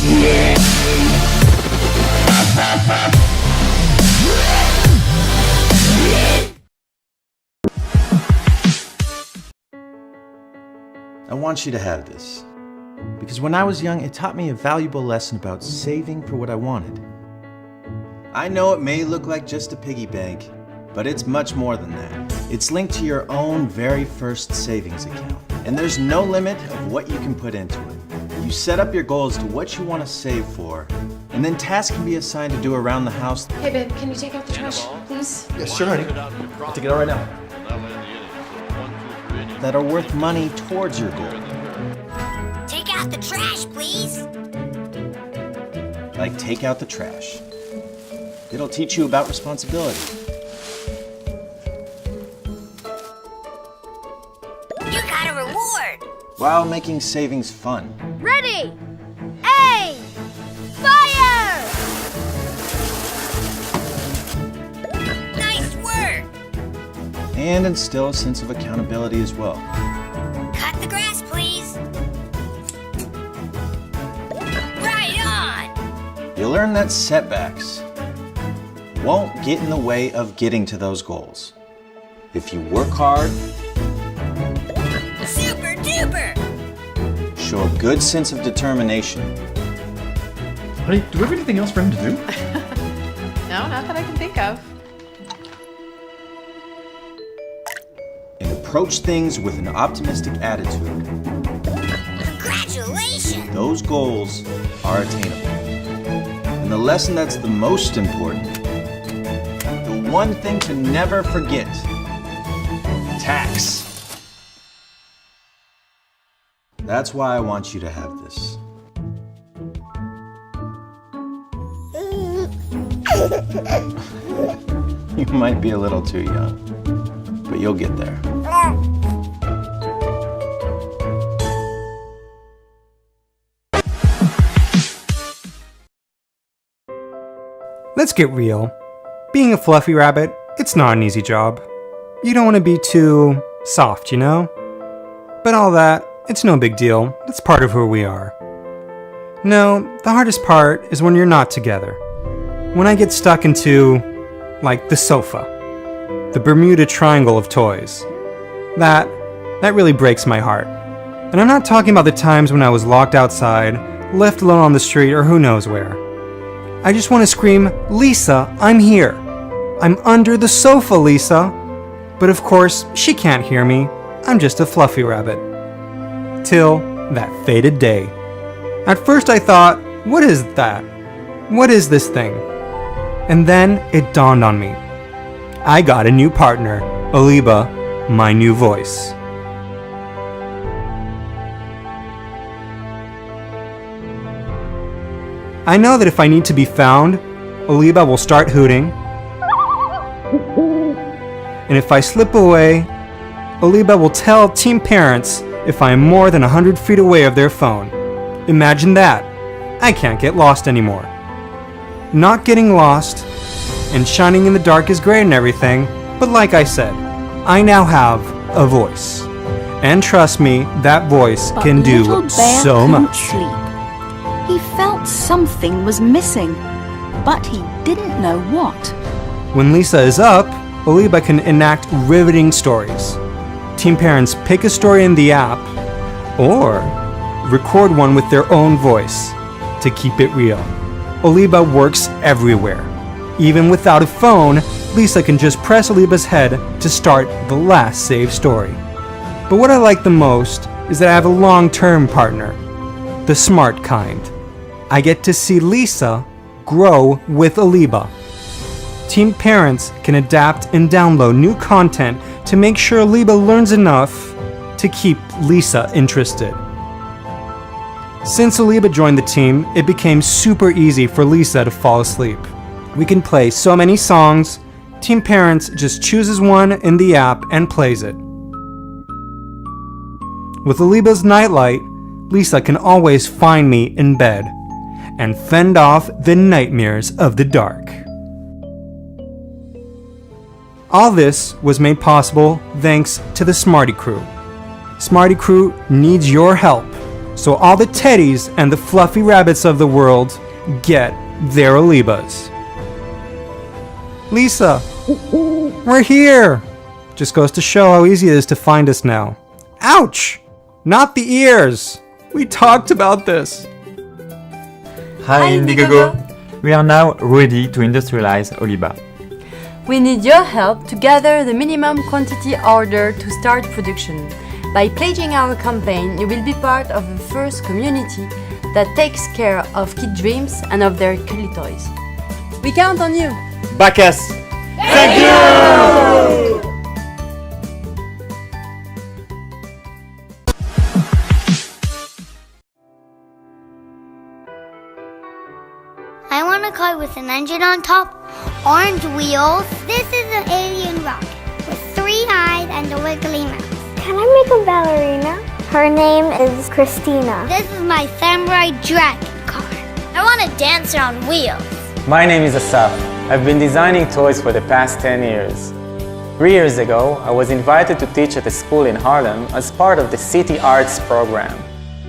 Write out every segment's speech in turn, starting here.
I want you to have this, because when I was young, it taught me a valuable lesson about saving for what I wanted. I know it may look like just a piggy bank, but it's much more than that. It's linked to your own very first savings account, and there's no limit of what you can put into it. You set up your goals to what you want to save for, and then tasks can be assigned to do around the house. Hey babe, can you take out the trash, please? Yeah, sure, honey. I'll take it out right now. That are worth money towards your goal. Take out the trash, please. Like take out the trash. It'll teach you about responsibility. You got a reward. While making savings fun. Ready, aim, fire! Nice work. And instill a sense of accountability as well. Cut the grass, please. Right on. You'll learn that setbacks won't get in the way of getting to those goals. If you work hard, Super duper. show a good sense of determination, Honey, do we have anything else for him to do? No, not that I can think of. and approach things with an optimistic attitude, Congratulations. those goals are attainable. And the lesson that's the most important, the one thing to never forget, tax. That's why I want you to have this. You might be a little too young, but you'll get there. Let's get real. Being a fluffy rabbit, it's not an easy job. You don't want to be too soft, you know? But all that, it's no big deal. That's part of who we are. No, the hardest part is when you're not together. When I get stuck into, like, the sofa. The Bermuda Triangle of toys. That really breaks my heart. And I'm not talking about the times when I was locked outside, left alone on the street, or who knows where. I just want to scream, Lisa, I'm here. I'm under the sofa, Lisa. But of course, she can't hear me. I'm just a fluffy rabbit. Till that fated day. At first I thought, what is that? What is this thing? And then it dawned on me. I got a new partner, Oliba, my new voice. I know that if I need to be found, Oliba will start hooting. And if I slip away, Oliba will tell team parents if I am more than 100 feet away of their phone. Imagine that. I can't get lost anymore. Not getting lost and shining in the dark is great and everything, but like I said, I now have a voice. And trust me, that voice can do so much. Sleep. He felt something was missing, but he didn't know what. When Lisa is up, Oliba can enact riveting stories. Team parents pick a story in the app, or record one with their own voice to keep it real. Oliba works everywhere. Even without a phone, Lisa can just press Oliba's head to start the last saved story. But what I like the most is that I have a long-term partner, the smart kind. I get to see Lisa grow with Oliba. Team parents can adapt and download new content to make sure Oliba learns enough to keep Lisa interested. Since Oliba joined the team, it became super easy for Lisa to fall asleep. We can play so many songs, Team Parents just chooses one in the app and plays it. With Oliba's nightlight, Lisa can always find me in bed and fend off the nightmares of the dark. All this was made possible thanks to the Smarty Crew. Smarty Crew needs your help, so all the teddies and the fluffy rabbits of the world get their Olibas. Lisa, we're here! Just goes to show how easy it is to find us now. Ouch! Not the ears! We talked about this. Hi Indiegogo! We are now ready to industrialize Oliba. We need your help to gather the minimum quantity order to start production. By pledging our campaign, you will be part of the first community that takes care of kid dreams and of their cuddly toys. We count on you! Back us! Thank you! I want a car with an engine on top, orange wheels. This is an alien rocket with 3 eyes and a wiggly mouth. Can I make a ballerina? Her name is Christina. This is my samurai dragon car. I want a dancer on wheels. My name is Asaf. I've been designing toys for the past 10 years. 3 years ago, I was invited to teach at a school in Harlem as part of the City Arts program.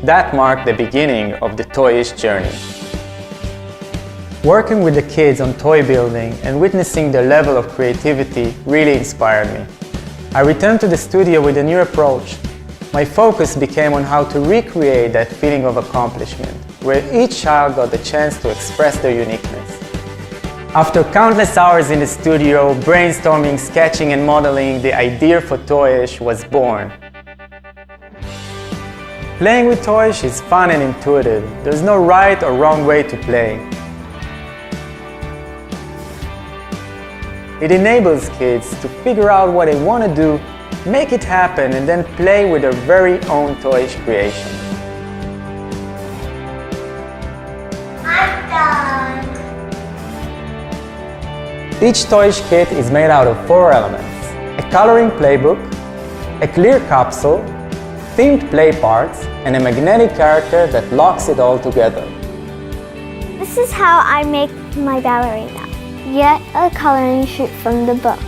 That marked the beginning of the Toyish journey. Working with the kids on toy building and witnessing their level of creativity really inspired me. I returned to the studio with a new approach. My focus became on how to recreate that feeling of accomplishment, where each child got the chance to express their uniqueness. After countless hours in the studio, brainstorming, sketching and modeling, the idea for Toyish was born. Playing with Toyish is fun and intuitive. There's no right or wrong way to play. It enables kids to figure out what they want to do, make it happen, and then play with their very own Toyish creation. I'm done. Each Toyish kit is made out of 4 elements: a coloring playbook, a clear capsule, themed play parts, and a magnetic character that locks it all together. This is how I make my ballerina. Get a coloring sheet from the book.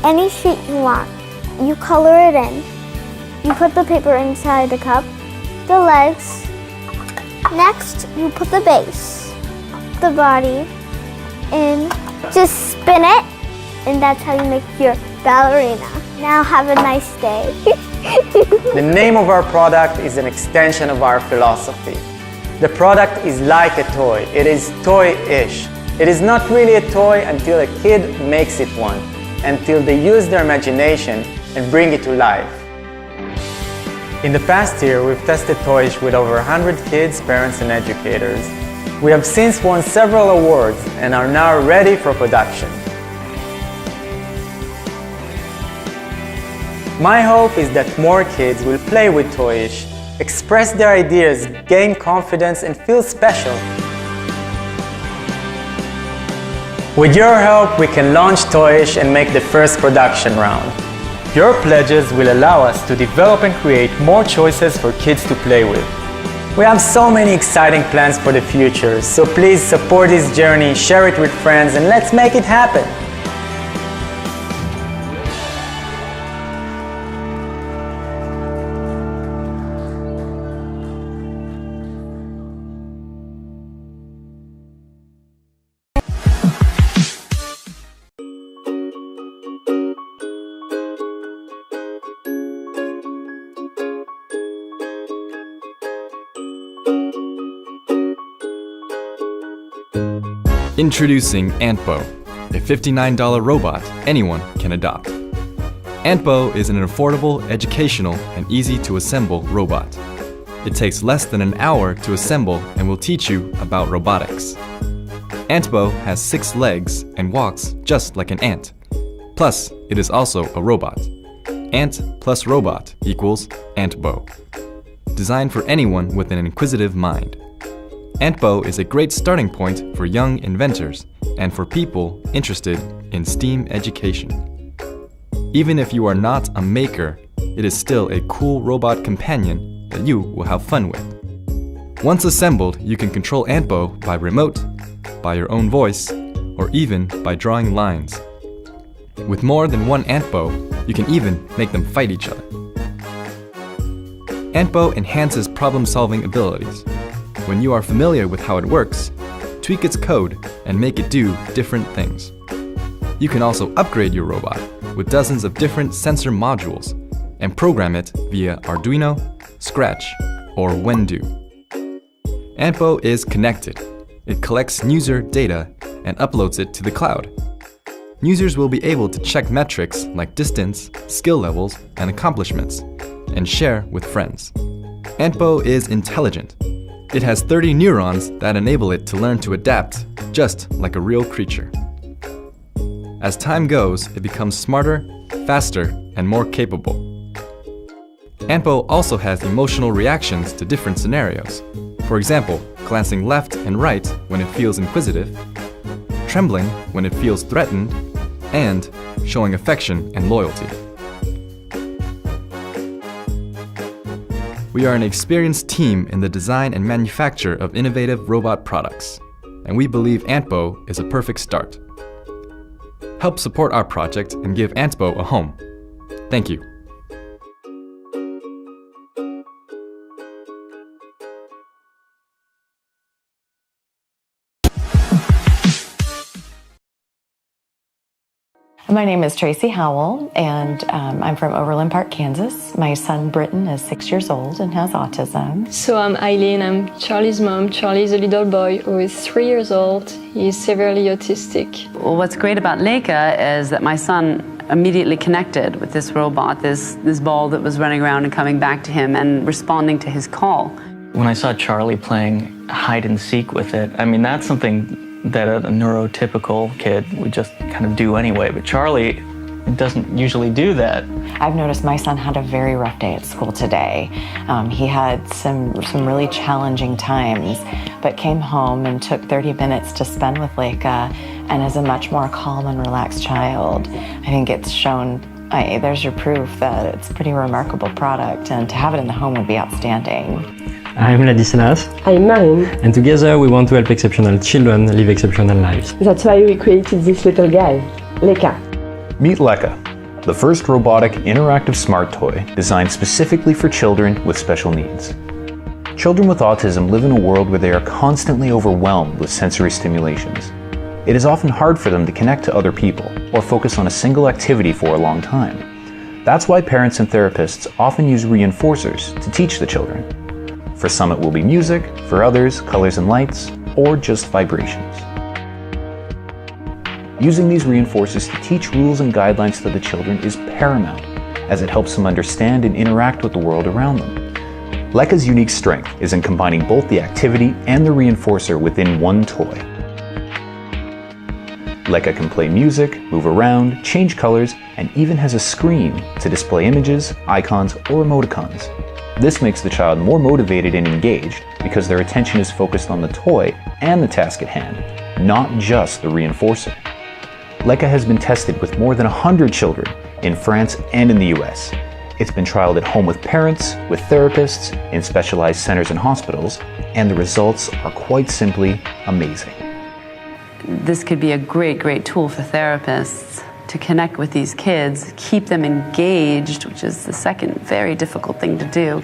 Any sheet you want. You color it in. You put the paper inside the cup, the legs. Next, you put the base, the body in. Just spin it, and that's how you make your ballerina. Now have a nice day. The name of our product is an extension of our philosophy. The product is like a toy. It is toy-ish. It is not really a toy until a kid makes it one, until they use their imagination and bring it to life. In the past year, we've tested Toyish with over 100 kids, parents and educators. We have since won several awards and are now ready for production. My hope is that more kids will play with Toyish, express their ideas, gain confidence and feel special. With your help, we can launch Toyish and make the first production round. Your pledges will allow us to develop and create more choices for kids to play with. We have so many exciting plans for the future, so please support this journey, share it with friends, and let's make it happen! Introducing Antbo, a $59 robot anyone can adopt. Antbo is an affordable, educational, and easy-to-assemble robot. It takes less than an hour to assemble and will teach you about robotics. Antbo has 6 legs and walks just like an ant. Plus, it is also a robot. Ant plus robot equals Antbo. Designed for anyone with an inquisitive mind. Antbo is a great starting point for young inventors and for people interested in STEAM education. Even if you are not a maker, it is still a cool robot companion that you will have fun with. Once assembled, you can control Antbo by remote, by your own voice, or even by drawing lines. With more than one Antbo, you can even make them fight each other. Antbo enhances problem-solving abilities. When you are familiar with how it works, tweak its code and make it do different things. You can also upgrade your robot with dozens of different sensor modules and program it via Arduino, Scratch, or Wendu. Antbo is connected. It collects user data and uploads it to the cloud. Users will be able to check metrics like distance, skill levels, and accomplishments, and share with friends. Antbo is intelligent. It has 30 neurons that enable it to learn to adapt, just like a real creature. As time goes, it becomes smarter, faster, and more capable. Antbo also has emotional reactions to different scenarios. For example, glancing left and right when it feels inquisitive, trembling when it feels threatened, and showing affection and loyalty. We are an experienced team in the design and manufacture of innovative robot products, and we believe Antbo is a perfect start. Help support our project and give Antbo a home. Thank you. My name is Tracy Howell, and I'm from Overland Park, Kansas. My son, Britton, is 6 years old and has autism. So I'm Eileen, I'm Charlie's mom. Charlie's a little boy who is 3 years old. He's severely autistic. Well, what's great about Leka is that my son immediately connected with this robot, this ball that was running around and coming back to him and responding to his call. When I saw Charlie playing hide and seek with it, I mean, that's something that a neurotypical kid would just kind of do anyway, but Charlie doesn't usually do that. I've noticed my son had a very rough day at school today. He had some really challenging times, but came home and took 30 minutes to spend with Leka, and is a much more calm and relaxed child. I think it's shown, there's your proof that it's a pretty remarkable product, and to have it in the home would be outstanding. I'm Ladislas. I'm Marine. And together we want to help exceptional children live exceptional lives. That's why we created this little guy, Leka. Meet Leka, the first robotic interactive smart toy designed specifically for children with special needs. Children with autism live in a world where they are constantly overwhelmed with sensory stimulations. It is often hard for them to connect to other people or focus on a single activity for a long time. That's why parents and therapists often use reinforcers to teach the children. For some it will be music, for others colors and lights, or just vibrations. Using these reinforcers to teach rules and guidelines to the children is paramount, as it helps them understand and interact with the world around them. Leka's unique strength is in combining both the activity and the reinforcer within one toy. Leka can play music, move around, change colors, and even has a screen to display images, icons, or emoticons. This makes the child more motivated and engaged because their attention is focused on the toy and the task at hand, not just the reinforcer. Leka has been tested with more than 100 children in France and in the US. It's been trialed at home with parents, with therapists, in specialized centers and hospitals, and the results are quite simply amazing. This could be a great tool for therapists to connect with these kids, keep them engaged, which is the second very difficult thing to do,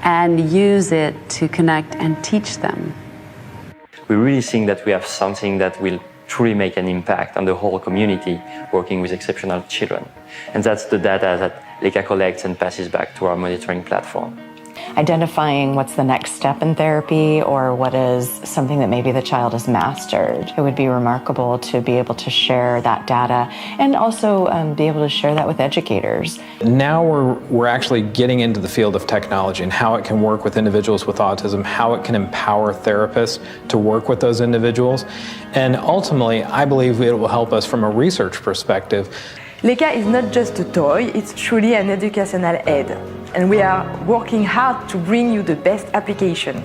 and use it to connect and teach them. We really think that we have something that will truly make an impact on the whole community working with exceptional children. And that's the data that Leka collects and passes back to our monitoring platform. Identifying what's the next step in therapy, or what is something that maybe the child has mastered. It would be remarkable to be able to share that data, and also be able to share that with educators. Now we're actually getting into the field of technology and how it can work with individuals with autism, how it can empower therapists to work with those individuals. And ultimately, I believe it will help us from a research perspective. Leka is not just a toy, it's truly an educational aid. And we are working hard to bring you the best application.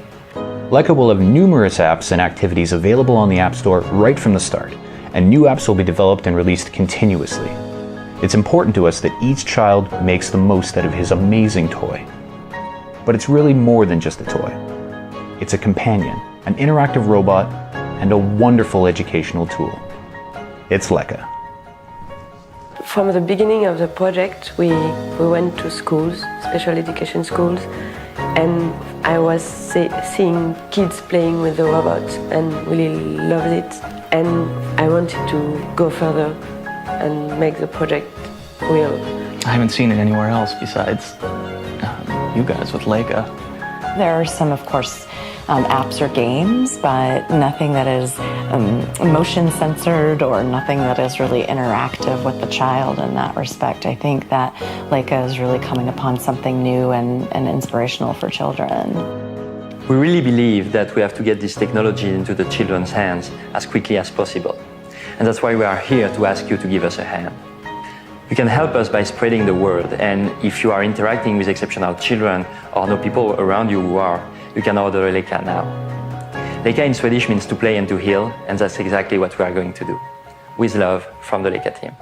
Leka will have numerous apps and activities available on the App Store right from the start, and new apps will be developed and released continuously. It's important to us that each child makes the most out of his amazing toy. But it's really more than just a toy. It's a companion, an interactive robot, and a wonderful educational tool. It's Leka. From the beginning of the project, we went to schools, special education schools, And I was seeing kids playing with the robots and really loved it. And I wanted to go further and make the project real. I haven't seen it anywhere else besides you guys with Leka. There are some, of course, apps or games, but nothing that is motion censored or nothing that is really interactive with the child in that respect. I think that Leka is really coming upon something new and inspirational for children. We really believe that we have to get this technology into the children's hands as quickly as possible. And that's why we are here to ask you to give us a hand. You can help us by spreading the word, and if you are interacting with exceptional children or know people around you who are, you can order a Leka now. Leka in Swedish means to play and to heal, and that's exactly what we are going to do. With love from the Leka team.